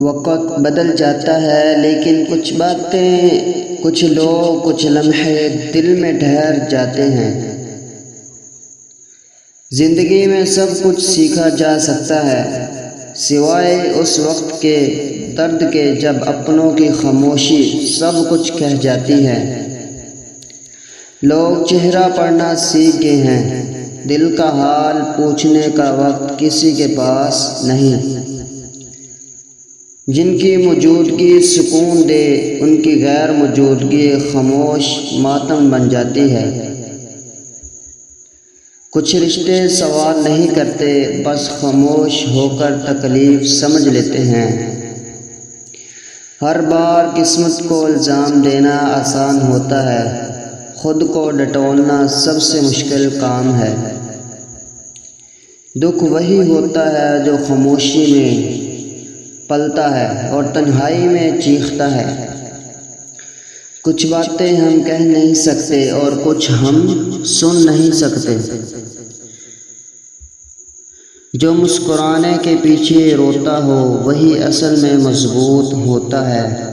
وقت بدل جاتا ہے لیکن کچھ باتیں، کچھ لوگ، کچھ لمحے دل میں ٹھہر جاتے ہیں۔ زندگی میں سب کچھ سیکھا جا سکتا ہے سوائے اس وقت کے درد کے جب اپنوں کی خاموشی سب کچھ کہہ جاتی ہے۔ لوگ چہرہ پڑھنا سیکھ گئے ہیں، دل کا حال پوچھنے کا وقت کسی کے پاس نہیں۔ جن کی موجودگی سکون دے ان کی غیر موجودگی خاموش ماتم بن جاتی ہے۔ کچھ رشتے سوال نہیں کرتے، بس خاموش ہو کر تکلیف سمجھ لیتے ہیں۔ ہر بار قسمت کو الزام دینا آسان ہوتا ہے، خود کو ڈٹولنا سب سے مشکل کام ہے۔ دکھ وہی ہوتا ہے جو خاموشی میں پلتا ہے اور تنہائی میں چیختا ہے۔ کچھ باتیں ہم کہہ نہیں سکتے اور کچھ ہم سن نہیں سکتے۔ جو مسکرانے کے پیچھے روتا ہو وہی اصل میں مضبوط ہوتا ہے۔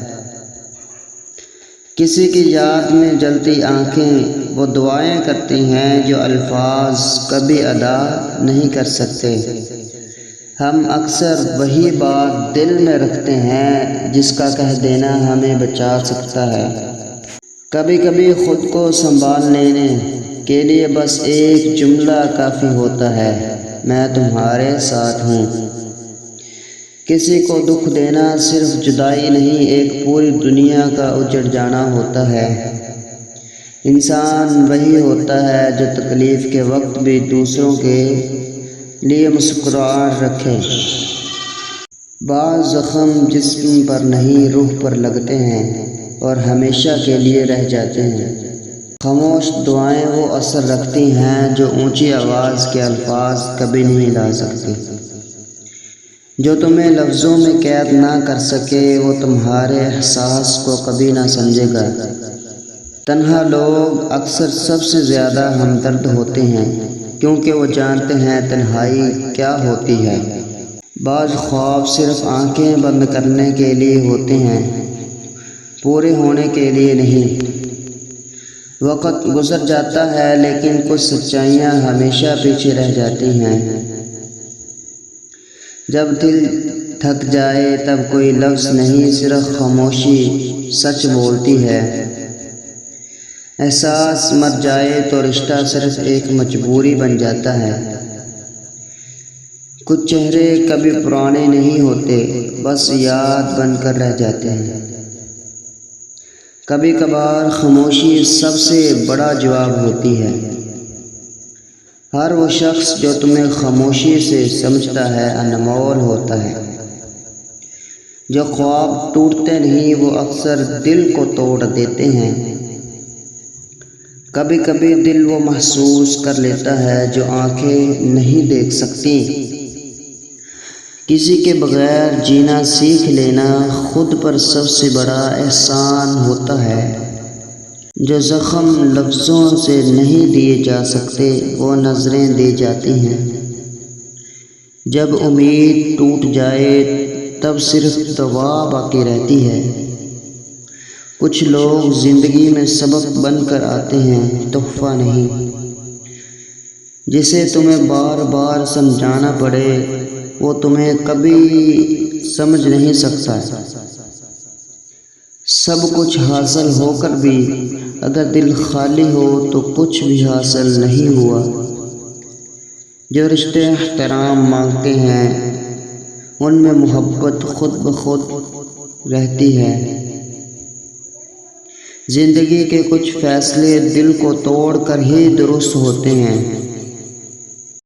کسی کی یاد میں جلتی آنکھیں وہ دعائیں کرتی ہیں جو الفاظ کبھی ادا نہیں کر سکتے۔ ہم اکثر وہی بات دل میں رکھتے ہیں جس کا کہہ دینا ہمیں بچا سکتا ہے۔ کبھی کبھی خود کو سنبھال لینے کے لیے بس ایک جملہ کافی ہوتا ہے، میں تمہارے ساتھ ہوں۔ کسی کو دکھ دینا صرف جدائی نہیں، ایک پوری دنیا کا اجڑ جانا ہوتا ہے۔ انسان وہی ہوتا ہے جو تکلیف کے وقت بھی دوسروں کے لیے مسکراہٹ رکھے۔ بعض زخم جسم پر نہیں روح پر لگتے ہیں اور ہمیشہ کے لیے رہ جاتے ہیں۔ خاموش دعائیں وہ اثر رکھتی ہیں جو اونچی آواز کے الفاظ کبھی نہیں لا سکتے۔ جو تمہیں لفظوں میں قید نہ کر سکے وہ تمہارے احساس کو کبھی نہ سمجھے گا۔ تنہا لوگ اکثر سب سے زیادہ ہمدرد ہوتے ہیں کیونکہ وہ جانتے ہیں تنہائی کیا ہوتی ہے۔ بعض خواب صرف آنکھیں بند کرنے کے لیے ہوتے ہیں، پورے ہونے کے لیے نہیں۔ وقت گزر جاتا ہے لیکن کچھ سچائیاں ہمیشہ پیچھے رہ جاتی ہیں۔ جب دل تھک جائے تب کوئی لفظ نہیں، صرف خاموشی سچ بولتی ہے۔ احساس مر جائے تو رشتہ صرف ایک مجبوری بن جاتا ہے۔ کچھ چہرے کبھی پرانے نہیں ہوتے، بس یاد بن کر رہ جاتے ہیں۔ کبھی کبھار خاموشی سب سے بڑا جواب ہوتی ہے۔ ہر وہ شخص جو تمہیں خاموشی سے سمجھتا ہے انمول ہوتا ہے۔ جو خواب ٹوٹتے نہیں وہ اکثر دل کو توڑ دیتے ہیں۔ کبھی کبھی دل وہ محسوس کر لیتا ہے جو آنکھیں نہیں دیکھ سکتی۔ کسی کے بغیر جینا سیکھ لینا خود پر سب سے بڑا احسان ہوتا ہے۔ جو زخم لفظوں سے نہیں دیے جا سکتے وہ نظریں دی جاتی ہیں۔ جب امید ٹوٹ جائے تب صرف دعا باقی رہتی ہے۔ کچھ لوگ زندگی میں سبق بن کر آتے ہیں، تحفہ نہیں۔ جسے تمہیں بار بار سمجھانا پڑے وہ تمہیں کبھی سمجھ نہیں سکتا۔ سب کچھ حاصل ہو کر بھی اگر دل خالی ہو تو کچھ بھی حاصل نہیں ہوا۔ جو رشتے احترام مانگتے ہیں ان میں محبت خود بخود رہتی ہے۔ زندگی کے کچھ فیصلے دل کو توڑ کر ہی درست ہوتے ہیں۔